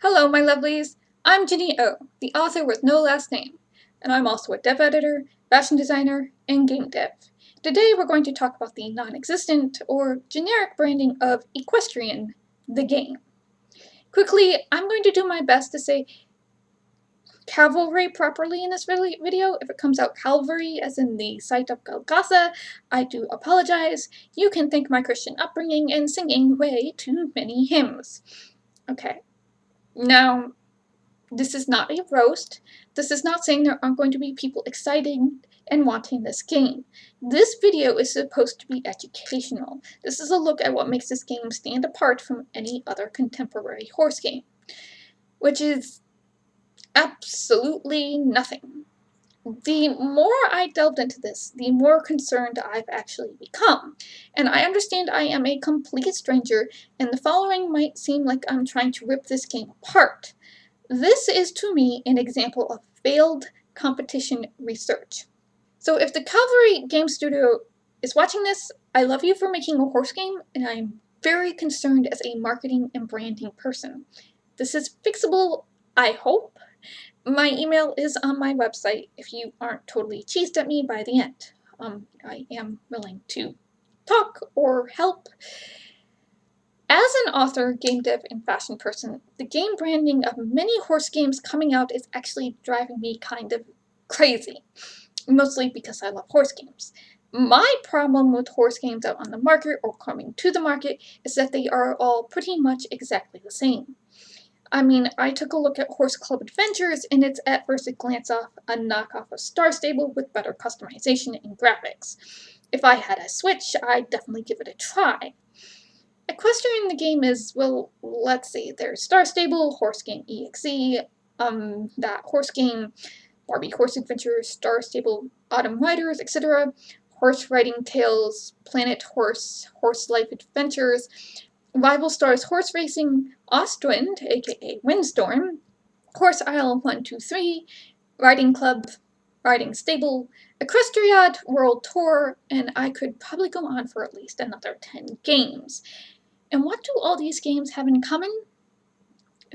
Hello, my lovelies. I'm Ginny O, the author with no last name, and I'm also a dev editor, fashion designer, and game dev. Today we're going to talk about the non-existent or generic branding of Equestrian, the game. Quickly, I'm going to do my best to say Kavalri properly in this video. If it comes out Calvary, as in the site of Golgotha, I do apologize. You can thank my Christian upbringing and singing way too many hymns. Okay. Now, this is not a roast. This is not saying there aren't going to be people excited and wanting this game. This video is supposed to be educational. This is a look at what makes this game stand apart from any other contemporary horse game, which is absolutely nothing. The more I delved into this, the more concerned I've actually become. And I understand I am a complete stranger, and the following might seem like I'm trying to rip this game apart. This is, to me, an example of failed competition research. So if the Kavalri Game Studio is watching this, I love you for making a horse game, and I'm very concerned as a marketing and branding person. This is fixable, I hope. My email is on my website if you aren't totally cheesed at me by the end. I am willing to talk or help. As an author, game dev, and fashion person, the game branding of many horse games coming out is actually driving me kind of crazy. Mostly because I love horse games. My problem with horse games out on the market or coming to the market is that they are all pretty much exactly the same. I mean, I took a look at Horse Club Adventures, and it's at first glance off a knockoff of Star Stable with better customization and graphics. If I had a Switch, I'd definitely give it a try. Equestrian the game is, well, let's see, there's Star Stable, Horse Game EXE, that Horse Game, Barbie Horse Adventure, Star Stable Autumn Riders, etc., Horse Riding Tales, Planet Horse, Horse Life Adventures, Rival Stars Horse Racing, Ostwind, aka Windstorm, Horse Isle 123, Riding Club, Riding Stable, Equestrian World Tour, and I could probably go on for at least another 10 games. And what do all these games have in common?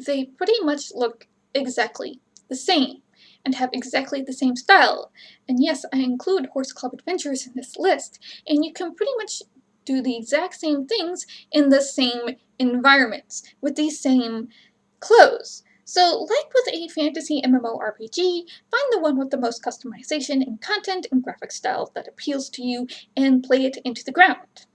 They pretty much look exactly the same and have exactly the same style. And yes, I include Horse Club Adventures in this list, and you can pretty much do the exact same things in the same environments with the same clothes. So, like with a fantasy MMORPG, find the one with the most customization and content and graphic style that appeals to you and play it into the ground.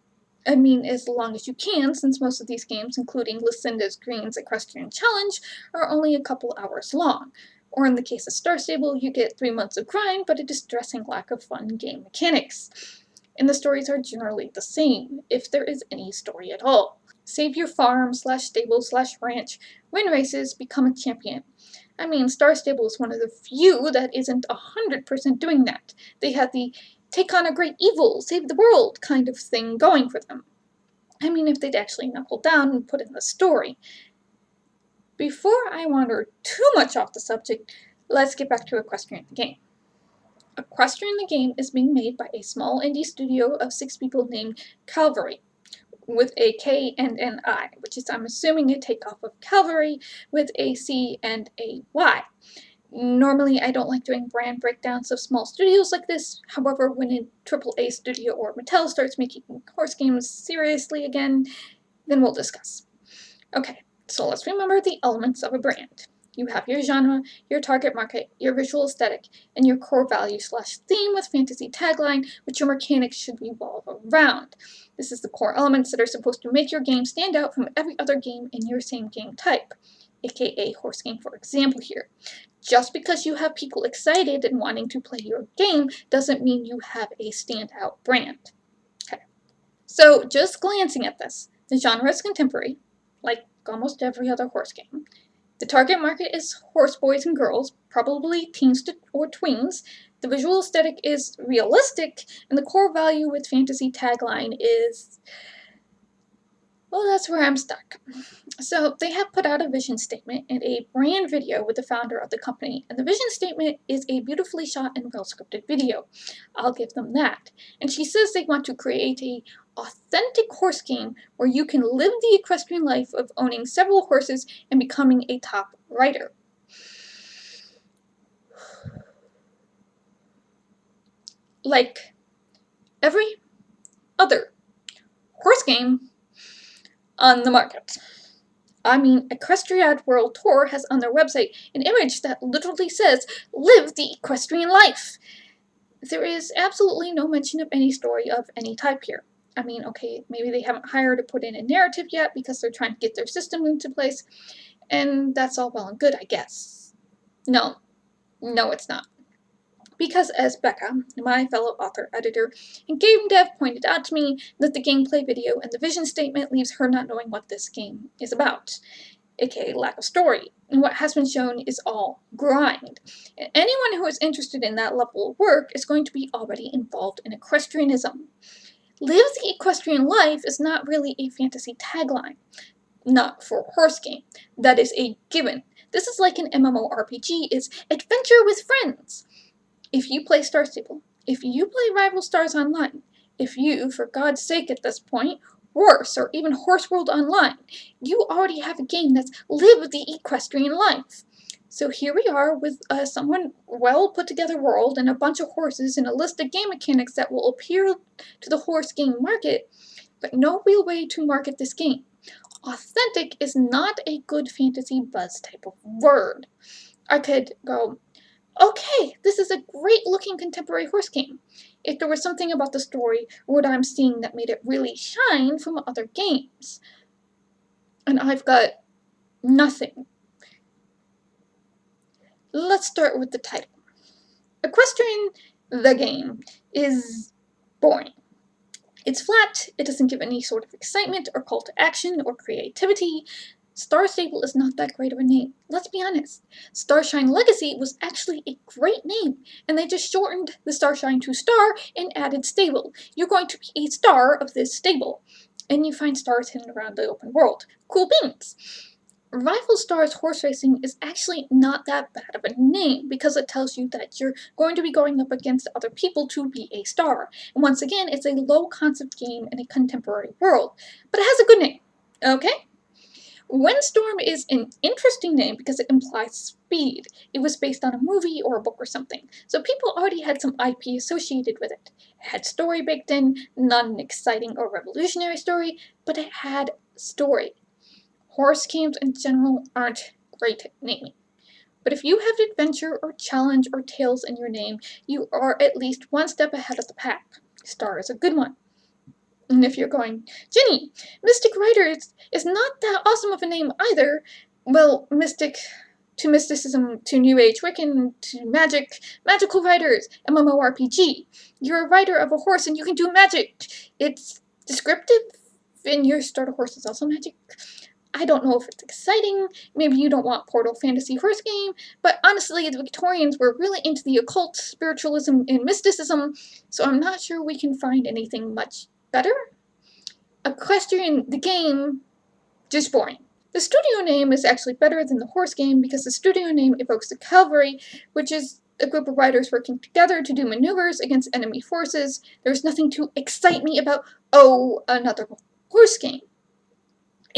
I mean, as long as you can, since most of these games, including Lucinda's Green's Equestrian Challenge, are only a couple hours long. Or in the case of Star Stable, you get 3 months of grind, but a distressing lack of fun game mechanics. And the stories are generally the same, if there is any story at all. Save your farm, /stable, /ranch, win races, become a champion. I mean, Star Stable is one of the few that isn't 100% doing that. They had the take on a great evil, save the world kind of thing going for them. I mean, if they'd actually knuckle down and put in the story. Before I wander too much off the subject, let's get back to Equestrian the game. Equestrian the game is being made by a small indie studio of 6 people named Kavalri, with a K and an I, which is, I'm assuming, a takeoff of Calvary with a C and a Y. Normally, I don't like doing brand breakdowns of small studios like this. However, when a AAA studio or Mattel starts making horse games seriously again, then we'll discuss. Okay, so let's remember the elements of a brand. You have your genre, your target market, your visual aesthetic, and your core value/theme with fantasy tagline, which your mechanics should revolve around. This is the core elements that are supposed to make your game stand out from every other game in your same game type, aka horse game for example here. Just because you have people excited and wanting to play your game doesn't mean you have a standout brand. Okay, so just glancing at this, the genre is contemporary, like almost every other horse game. The target market is horse boys and girls, probably teens or tweens. The visual aesthetic is realistic, and the core value with fantasy tagline is, well, that's where I'm stuck. So they have put out a vision statement and a brand video with the founder of the company, and the vision statement is a beautifully shot and well-scripted video. I'll give them that. And she says they want to create a authentic horse game where you can live the equestrian life of owning several horses and becoming a top rider. Like every other horse game on the market. I mean, Equestrian World Tour has on their website an image that literally says, "Live the equestrian life." There is absolutely no mention of any story of any type here. I mean, okay, maybe they haven't hired to put in a narrative yet because they're trying to get their system into place, and that's all well and good, I guess. No, it's not. Because as Becca, my fellow author editor and game dev, pointed out to me, that the gameplay video and the vision statement leaves her not knowing what this game is about, aka lack of story, and what has been shown is all grind. And anyone who is interested in that level of work is going to be already involved in equestrianism. Live the equestrian life is not really a fantasy tagline. Not for a horse game. That is a given. This is like an MMORPG, it's adventure with friends. If you play Star Stable, if you play Rival Stars Online, if you, for God's sake at this point, Horse or even Horse World Online, you already have a game that's lived the equestrian life. So here we are with a somewhat well put together world and a bunch of horses and a list of game mechanics that will appeal to the horse game market, but no real way to market this game. Authentic is not a good fantasy buzz type of word. I could go, okay, this is a great looking contemporary horse game, if there was something about the story or what I'm seeing that made it really shine from other games. And I've got nothing. Let's start with the title. Equestrian, the game, is boring. It's flat, it doesn't give any sort of excitement or call to action or creativity. Star Stable is not that great of a name. Let's be honest. Starshine Legacy was actually a great name, and they just shortened the Starshine to Star and added Stable. You're going to be a star of this stable, and you find stars hidden around the open world. Cool beans. Rival Stars Horse Racing is actually not that bad of a name because it tells you that you're going to be going up against other people to be a star. And once again, it's a low-concept game in a contemporary world, but it has a good name, okay? Windstorm is an interesting name because it implies speed. It was based on a movie or a book or something, so people already had some IP associated with it. It had story baked in, not an exciting or revolutionary story, but it had story. Horse games in general aren't great naming. But if you have adventure or challenge or tales in your name, you are at least one step ahead of the pack. Star is a good one. And if you're going, Jenny, Mystic Rider is not that awesome of a name either. Well, mystic to mysticism to New Age Wiccan to magical riders, MMORPG. You're a rider of a horse and you can do magic. It's descriptive, and your starter horse is also magic. I don't know if it's exciting, maybe you don't want Portal Fantasy Horse game, but honestly, the Victorians were really into the occult, spiritualism, and mysticism, so I'm not sure we can find anything much better. Equestrian, the game, just boring. The studio name is actually better than the horse game because the studio name evokes the Kavalri, which is a group of riders working together to do maneuvers against enemy forces. There's nothing to excite me about, another horse game.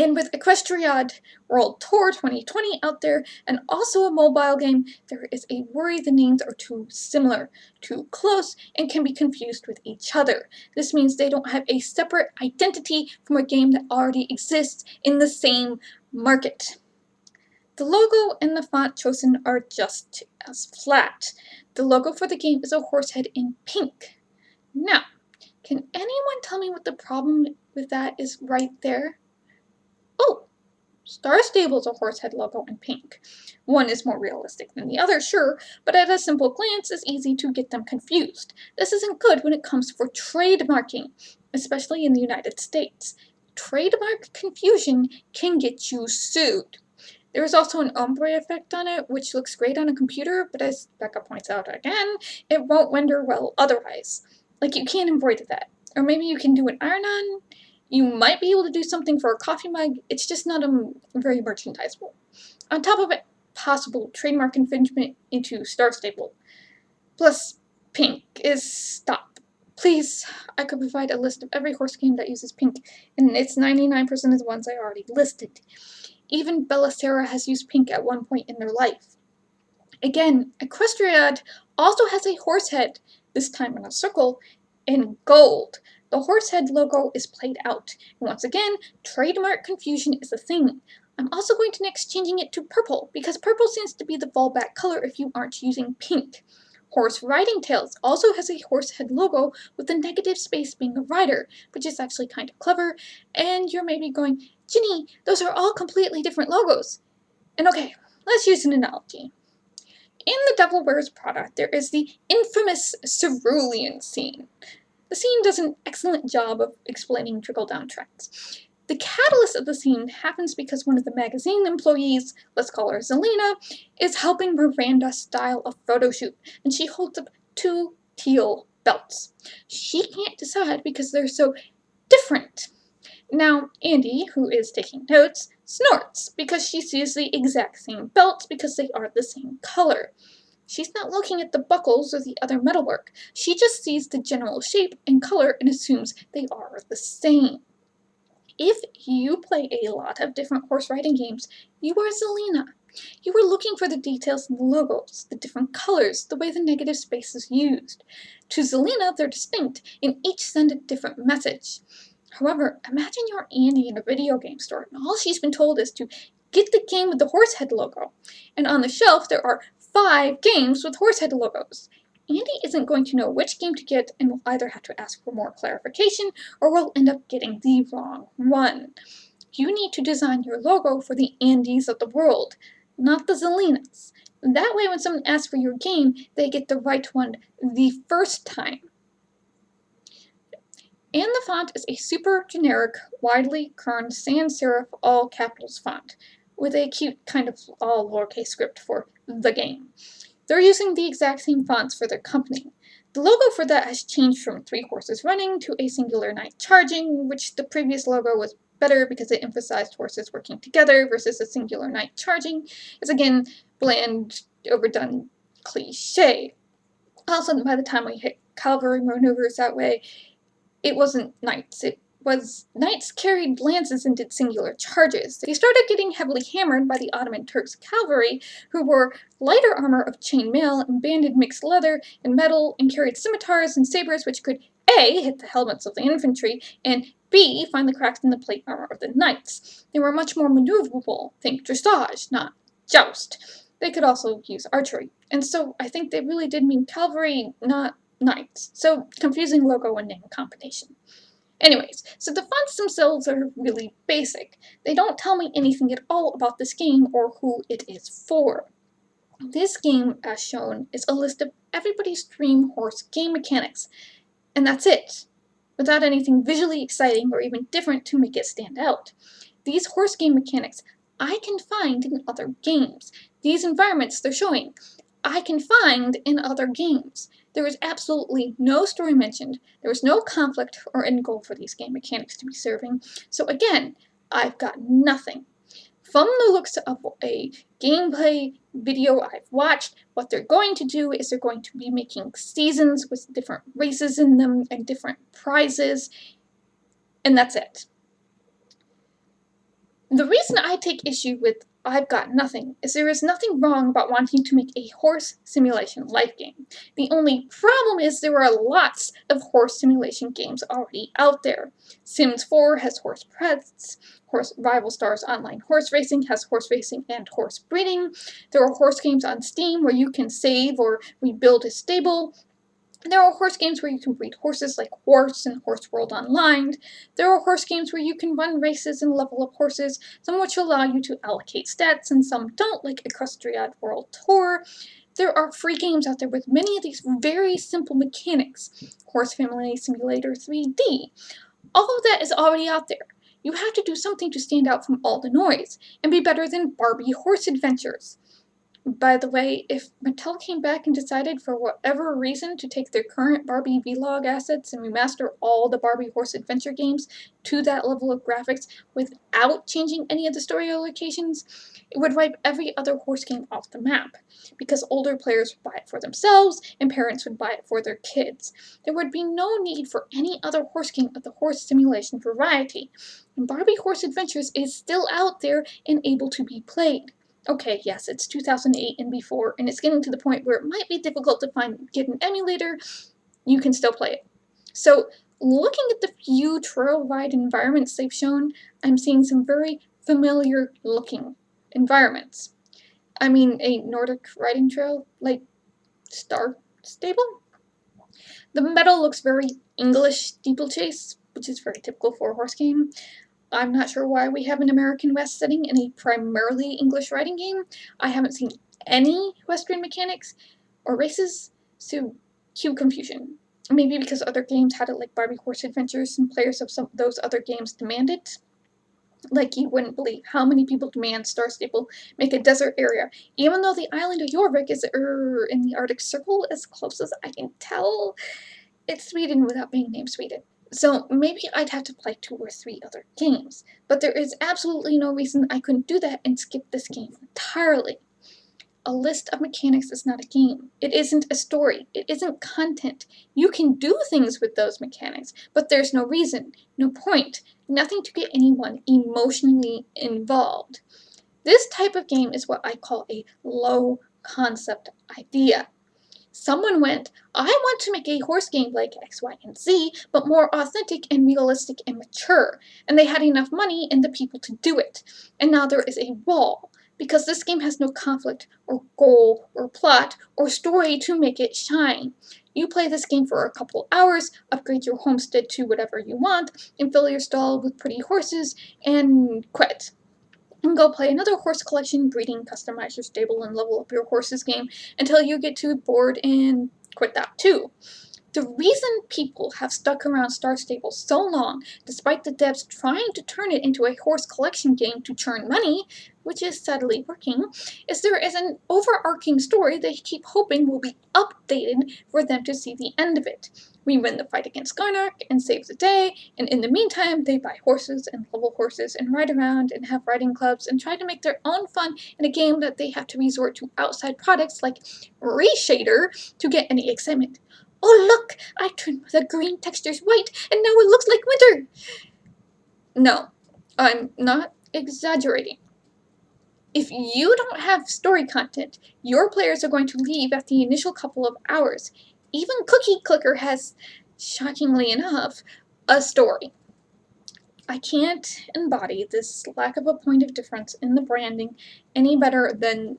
And with Equestrian World Tour 2020 out there, and also a mobile game, there is a worry the names are too similar, too close, and can be confused with each other. This means they don't have a separate identity from a game that already exists in the same market. The logo and the font chosen are just as flat. The logo for the game is a horse head in pink. Now, can anyone tell me what the problem with that is right there? Oh, Star Stable's a horse head logo in pink. One is more realistic than the other, sure, but at a simple glance it's easy to get them confused. This isn't good when it comes for trademarking, especially in the United States. Trademark confusion can get you sued. There is also an ombre effect on it, which looks great on a computer, but as Becca points out again, it won't render well otherwise. Like, you can't embroider that. Or maybe you can do an iron-on. You might be able to do something for a coffee mug, it's just not very merchandisable. On top of it, possible trademark infringement into Star Stable. Plus, pink is stop. Please, I could provide a list of every horse game that uses pink, and it's 99% of the ones I already listed. Even Belisara has used pink at one point in their life. Again, Equestrian also has a horse head, this time in a circle, in gold. The horse head logo is played out. And once again, trademark confusion is a thing. I'm also going to next changing it to purple, because purple seems to be the fallback color if you aren't using pink. Horse Riding Tales also has a horse head logo with the negative space being a rider, which is actually kind of clever, and you're maybe going, Ginny, those are all completely different logos. And okay, let's use an analogy. In The Devil Wears Prada, there is the infamous cerulean scene. The scene does an excellent job of explaining trickle-down trends. The catalyst of the scene happens because one of the magazine employees, let's call her Zelina, is helping Miranda style a photo shoot, and she holds up 2 teal belts. She can't decide because they're so different. Now, Andy, who is taking notes, snorts because she sees the exact same belts because they are the same color. She's not looking at the buckles or the other metalwork. She just sees the general shape and color and assumes they are the same. If you play a lot of different horse riding games, you are Zelina. You are looking for the details in the logos, the different colors, the way the negative space is used. To Zelina, they're distinct, and each send a different message. However, imagine you're Annie in a video game store, and all she's been told is to get the game with the horsehead logo. And on the shelf, there are 5 games with horsehead logos. Andy isn't going to know which game to get and will either have to ask for more clarification or will end up getting the wrong one. You need to design your logo for the Andys of the world, not the Zelinas. That way, when someone asks for your game, they get the right one the first time. And the font is a super generic, widely kerned sans serif all capitals font, with a cute kind of all lowercase script for the game. They're using the exact same fonts for their company. The logo for that has changed from 3 horses running to a singular knight charging, which the previous logo was better because it emphasized horses working together versus a singular knight charging. It's again bland, overdone cliche. Also, by the time we hit cavalry maneuvers that way, it wasn't knights. It was knights carried lances and did singular charges. They started getting heavily hammered by the Ottoman Turks' cavalry, who wore lighter armor of chainmail and banded mixed leather and metal and carried scimitars and sabers which could A, hit the helmets of the infantry, and B, find the cracks in the plate armor of the knights. They were much more maneuverable. Think dressage, not joust. They could also use archery. And so I think they really did mean cavalry, not knights. So, confusing logo and name combination. Anyways, so the fonts themselves are really basic. They don't tell me anything at all about this game or who it is for. This game, as shown, is a list of everybody's dream horse game mechanics, and that's it, without anything visually exciting or even different to make it stand out. These horse game mechanics I can find in other games. These environments they're showing, I can find in other games. There is absolutely no story mentioned, there is no conflict or end goal for these game mechanics to be serving, so again, I've got nothing. From the looks of a gameplay video I've watched, what they're going to do is they're going to be making seasons with different races in them and different prizes, and that's it. The reason I take issue with I've got nothing is there is nothing wrong about wanting to make a horse simulation life game. The only problem is there are lots of horse simulation games already out there. Sims 4 has horse preds, Rival Stars Online Horse Racing has horse racing and horse breeding. There are horse games on Steam where you can save or rebuild a stable. There are horse games where you can breed horses like Horse and Horse World Online. There are horse games where you can run races and level up horses, some which allow you to allocate stats and some don't, like Equestrian World Tour. There are free games out there with many of these very simple mechanics. Horse Family Simulator 3D. All of that is already out there. You have to do something to stand out from all the noise and be better than Barbie Horse Adventures. By the way, if Mattel came back and decided for whatever reason to take their current Barbie vlog assets and remaster all the Barbie Horse Adventure games to that level of graphics without changing any of the story or locations, it would wipe every other horse game off the map, because older players would buy it for themselves and parents would buy it for their kids. There would be no need for any other horse game of the horse simulation variety, and Barbie Horse Adventures is still out there and able to be played. Okay, yes, it's 2008 and before, and it's getting to the point where it might be difficult to get an emulator. You can still play it. So, looking at the few trail ride environments they've shown, I'm seeing some very familiar looking environments. I mean, a Nordic riding trail, like Star Stable? The meadow looks very English steeplechase, which is very typical for a horse game. I'm not sure why we have an American West setting in a primarily English riding game. I haven't seen any Western mechanics or races, so cue confusion. Maybe because other games had it like Barbie Horse Adventures and players of some of those other games demand it. Like, you wouldn't believe how many people demand Star Stable make a desert area, even though the island of Jorvik is in the Arctic Circle, as close as I can tell. It's Sweden without being named Sweden. So maybe I'd have to play 2 or 3 other games, but there is absolutely no reason I couldn't do that and skip this game entirely. A list of mechanics is not a game. It isn't a story. It isn't content. You can do things with those mechanics, but there's no reason, no point, nothing to get anyone emotionally involved. This type of game is what I call a low concept idea. Someone went, I want to make a horse game like X, Y, and Z, but more authentic and realistic and mature. And they had enough money and the people to do it. And now there is a wall, because this game has no conflict, or goal, or plot, or story to make it shine. You play this game for a couple hours, upgrade your homestead to whatever you want, and fill your stall with pretty horses, and quit. And go play another horse collection, breeding, customize your stable, and level up your horses game until you get too bored and quit that too. The reason people have stuck around Star Stable so long, despite the devs trying to turn it into a horse collection game to churn money, which is sadly working, is there is an overarching story they keep hoping will be updated for them to see the end of it. We win the fight against Garnark and save the day, and in the meantime they buy horses and level horses and ride around and have riding clubs and try to make their own fun in a game that they have to resort to outside products like Reshader to get any excitement. Oh look, I turned the green textures white and now it looks like winter! No, I'm not exaggerating. If you don't have story content, your players are going to leave after the initial couple of hours. Even Cookie Clicker has, shockingly enough, a story. I can't embody this lack of a point of difference in the branding any better than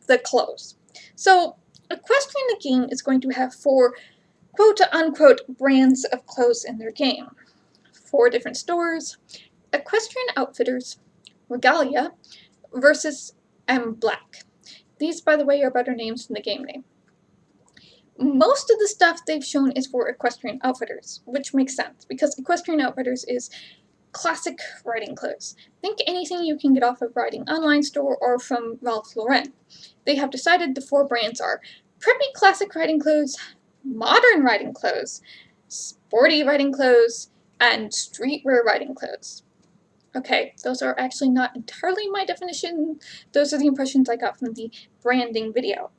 the clothes. So, Equestrian the game is going to have 4 quote-unquote brands of clothes in their game. 4 different stores, Equestrian Outfitters, Regalia, Versus, and Black. These, by the way, are better names than the game name. Most of the stuff they've shown is for Equestrian Outfitters, which makes sense, because Equestrian Outfitters is classic riding clothes. Think anything you can get off of Riding Online Store or from Ralph Lauren. They have decided the 4 brands are preppy classic riding clothes, modern riding clothes, sporty riding clothes, and streetwear riding clothes. Okay, those are actually not entirely my definition. Those are the impressions I got from the branding video.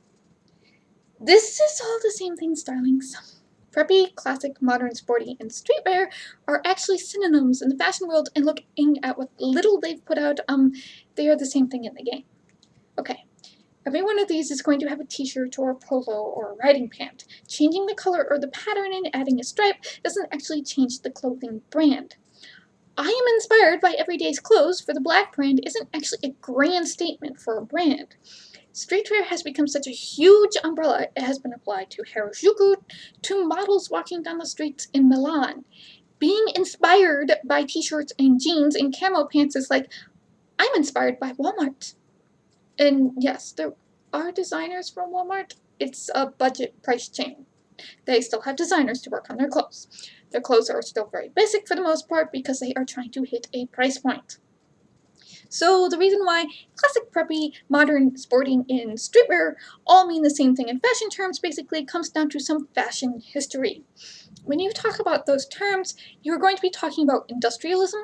This is all the same things, darlings. Preppy, classic, modern, sporty, and streetwear are actually synonyms in the fashion world, and looking at what little they've put out, they are the same thing in the game. Okay, every one of these is going to have a t-shirt or a polo or a riding pant. Changing the color or the pattern and adding a stripe doesn't actually change the clothing brand. I am inspired by everyday's clothes for the Black brand isn't actually a grand statement for a brand. Streetwear has become such a huge umbrella, it has been applied to Harajuku, to models walking down the streets in Milan. Being inspired by t-shirts and jeans and camo pants is like, I'm inspired by Walmart. And yes, there are designers from Walmart. It's a budget price chain. They still have designers to work on their clothes. Their clothes are still very basic for the most part because they are trying to hit a price point. So the reason why classic, preppy, modern, sporting, and streetwear all mean the same thing in fashion terms basically comes down to some fashion history. When you talk about those terms, you're going to be talking about industrialism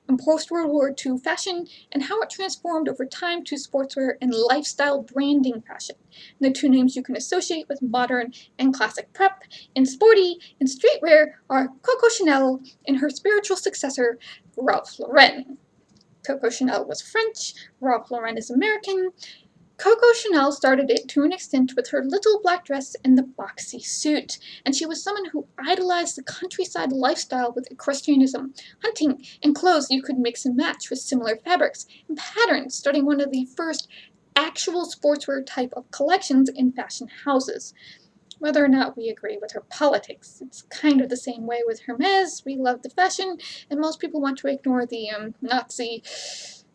and post-World War II fashion and how it transformed over time to sportswear and lifestyle branding fashion. And the two names you can associate with modern and classic prep and sporty and streetwear are Coco Chanel and her spiritual successor, Ralph Lauren. Coco Chanel was French, Ralph Lauren is American. Coco Chanel started it to an extent with her little black dress and the boxy suit, and she was someone who idolized the countryside lifestyle with equestrianism, hunting, and clothes you could mix and match with similar fabrics and patterns, starting one of the first actual sportswear type of collections in fashion houses. Whether or not we agree with her politics, it's kind of the same way with Hermes. We love the fashion, and most people want to ignore the Nazi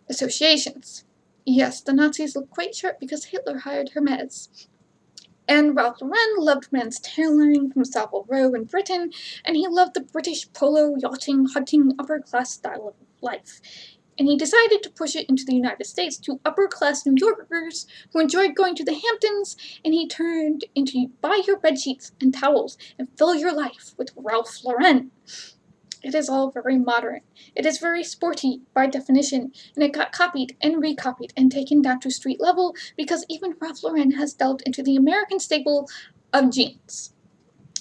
associations. Yes, the Nazis look quite sharp because Hitler hired Hermes. And Ralph Lauren loved men's tailoring from Savile Row in Britain, and he loved the British polo, yachting, hunting, upper-class style of life. And he decided to push it into the United States to upper-class New Yorkers who enjoyed going to the Hamptons, and he turned into buy your bedsheets and towels and fill your life with Ralph Lauren. It is all very modern. It is very sporty by definition, and it got copied and recopied and taken down to street level because even Ralph Lauren has delved into the American staple of jeans.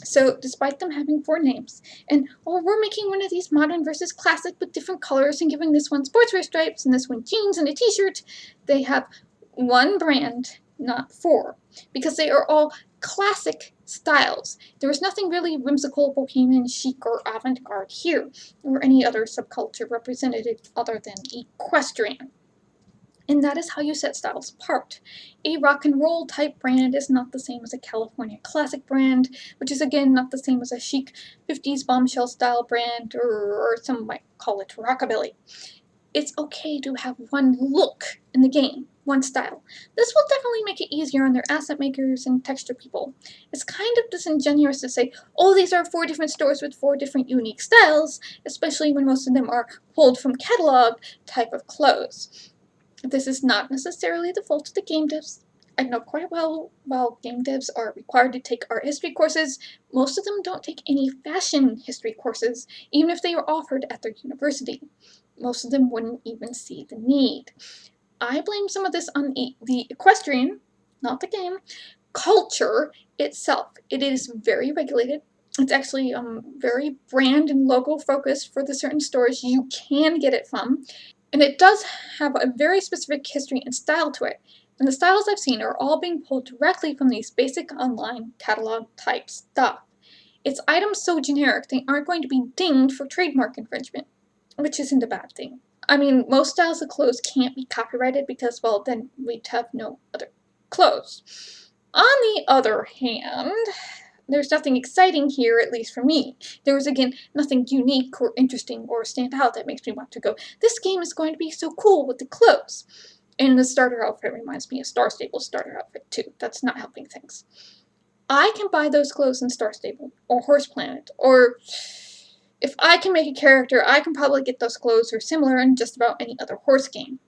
So, despite them having 4 names, and we're making one of these modern versus classic with different colors and giving this one sportswear stripes and this one jeans and a t-shirt, they have one brand, not 4, because they are all classic styles. There is nothing really whimsical, bohemian, chic, or avant-garde here, or any other subculture represented other than equestrian. And that is how you set styles apart. A rock and roll type brand is not the same as a California classic brand, which is again not the same as a chic 50s bombshell style brand, or some might call it rockabilly. It's okay to have one look in the game, one style. This will definitely make it easier on their asset makers and texture people. It's kind of disingenuous to say, oh, these are 4 different stores with 4 different unique styles, especially when most of them are pulled from catalog type of clothes. This is not necessarily the fault of the game devs. I know quite well, while game devs are required to take art history courses, most of them don't take any fashion history courses, even if they are offered at their university. Most of them wouldn't even see the need. I blame some of this on the equestrian, not the game, culture itself. It is very regulated. It's actually very brand and logo focused for the certain stores you can get it from. And it does have a very specific history and style to it. And the styles I've seen are all being pulled directly from these basic online catalog type stuff. It's items so generic they aren't going to be dinged for trademark infringement, which isn't a bad thing. I mean, most styles of clothes can't be copyrighted because, well, then we'd have no other clothes. On the other hand, there's nothing exciting here, at least for me. There is, again, nothing unique or interesting or stand out that makes me want to go, this game is going to be so cool with the clothes. And the starter outfit reminds me of Star Stable's starter outfit, too. That's not helping things. I can buy those clothes in Star Stable, or Horse Planet, or if I can make a character, I can probably get those clothes or similar in just about any other horse game.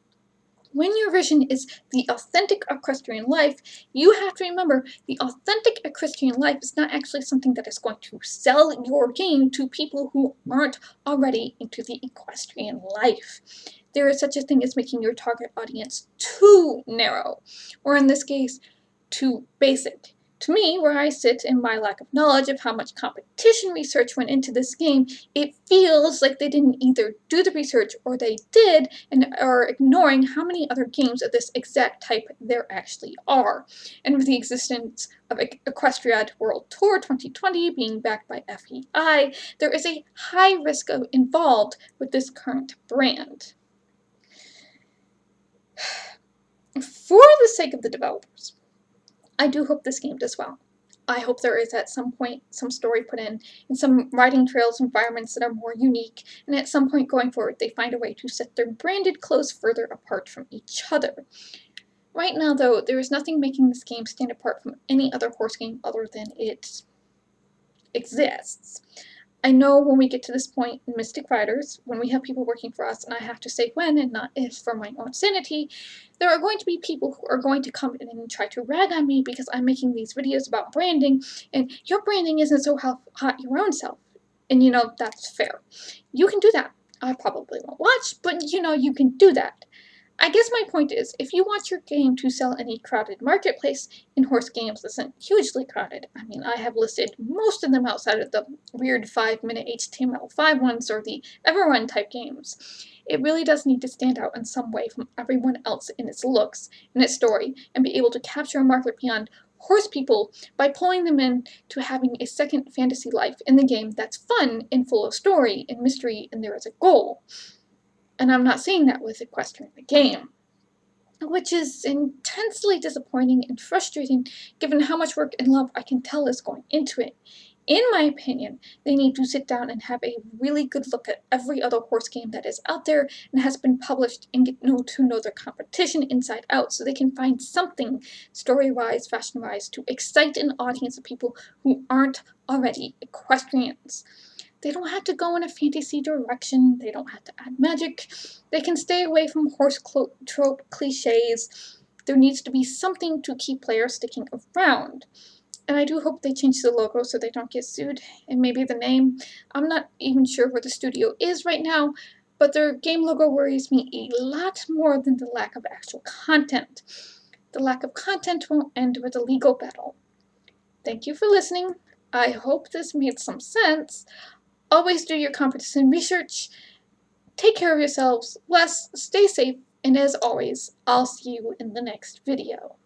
When your vision is the authentic equestrian life, you have to remember the authentic equestrian life is not actually something that is going to sell your game to people who aren't already into the equestrian life. There is such a thing as making your target audience too narrow, or in this case, too basic. To me, where I sit in my lack of knowledge of how much competition research went into this game, it feels like they didn't either do the research or they did and are ignoring how many other games of this exact type there actually are. And with the existence of Equestrian World Tour 2020 being backed by FEI, there is a high risk involved with this current brand. For the sake of the developers, I do hope this game does well. I hope there is at some point some story put in and some riding trails environments that are more unique, and at some point going forward they find a way to set their branded clothes further apart from each other. Right now, though, there is nothing making this game stand apart from any other horse game other than it exists. I know when we get to this point in Mystic Riders, when we have people working for us, and I have to say when and not if for my own sanity, there are going to be people who are going to come in and try to rag on me because I'm making these videos about branding, and your branding isn't so hot your own self. And that's fair. You can do that. I probably won't watch, but you can do that. I guess my point is, if you want your game to sell in a crowded marketplace, and horse games isn't hugely crowded. I mean, I have listed most of them outside of the weird 5-minute HTML5 ones or the Everrun type games. It really does need to stand out in some way from everyone else in its looks, in its story, and be able to capture a market beyond horse people by pulling them in to having a second fantasy life in the game that's fun and full of story and mystery, and there is a goal. And I'm not seeing that with Equestrian the game, which is intensely disappointing and frustrating given how much work and love I can tell is going into it. In my opinion, they need to sit down and have a really good look at every other horse game that is out there and has been published and get to know their competition inside out so they can find something story-wise, fashion-wise to excite an audience of people who aren't already equestrians. They don't have to go in a fantasy direction. They don't have to add magic. They can stay away from horse trope cliches. There needs to be something to keep players sticking around. And I do hope they change the logo so they don't get sued. And maybe the name. I'm not even sure where the studio is right now, but their game logo worries me a lot more than the lack of actual content. The lack of content won't end with a legal battle. Thank you for listening. I hope this made some sense. Always do your competition research. Take care of yourselves. Stay safe. And as always, I'll see you in the next video.